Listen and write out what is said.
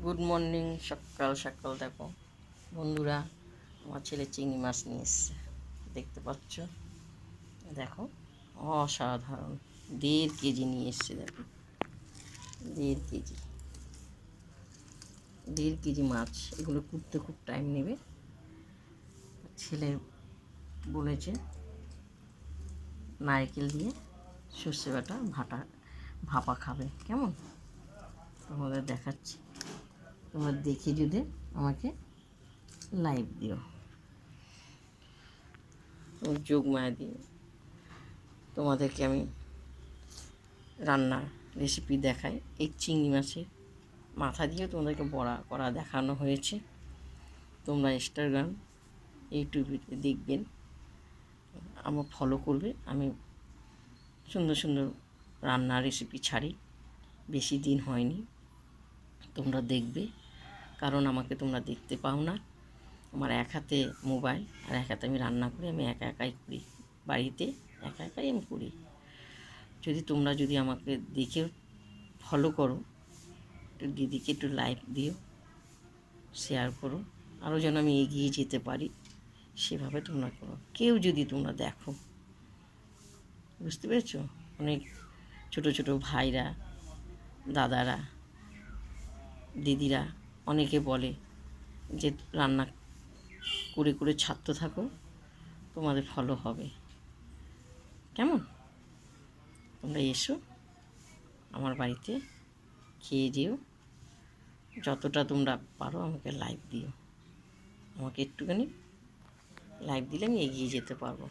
Good morning. সকাল সকাল দেখো বন্ধুরা, আমার ছেলে চিংড়ি মাছ নিয়ে এসছে, দেখতে পাচ্ছ। দেখো অসাধারণ 1.5 কেজি নিয়ে এসছে। দেখো 1.5 কেজি মাছ। এগুলো কুটতে খুব টাইম নেবে। ছেলে বলেছে নারকেল দিয়ে সর্ষে বাটা ভাপা খাবে। কেমন তোমাদের দেখাচ্ছি, তোমরা দেখে যদি আমাকে লাইভ দিও, যোগমায়া দিয়ে তোমাদেরকে আমি রান্নার রেসিপি দেখাই। এই চিংড়ি মাছের মাথা দিয়ে তোমাদেরকে বড়া করা দেখানো হয়েছে। তোমরা ইনস্টাগ্রাম ইউটিউবে দেখবেন, আমার ফলো করবে। আমি সুন্দর সুন্দর রান্নার রেসিপি ছাড়ি, বেশি দিন হয়নি, তোমরা দেখবে। কারণ আমাকে তোমরা দেখতে পাও না, আমার এক হাতে মোবাইল আর এক হাতে আমি রান্না করি। আমি একা একাই করি, বাড়িতে একা একাই আমি করি। তোমরা যদি আমাকে দেখে ফলো করো, একটু দিদিকে একটু লাইক দিও, শেয়ার করো, আরও যেন আমি এগিয়ে যেতে পারি, সেভাবে তোমরা করো। কেউ যদি তোমরা দেখো, বুঝতে পেরেছো? অনেক ছোট ছোট ভাইরা, দাদারা, দিদিরা অনেকে বলে যে রান্না করে করে ছাড়তে থাকো, তোমাদের ফলো হবে। কেমন? তোমরা এসো আমার বাড়িতে, খেয়ে যেও। যতটা তোমরা পারো আমাকে লাইক দিও, আমাকে একটুখানি লাইক দিলে আমি এগিয়ে যেতে পারবো।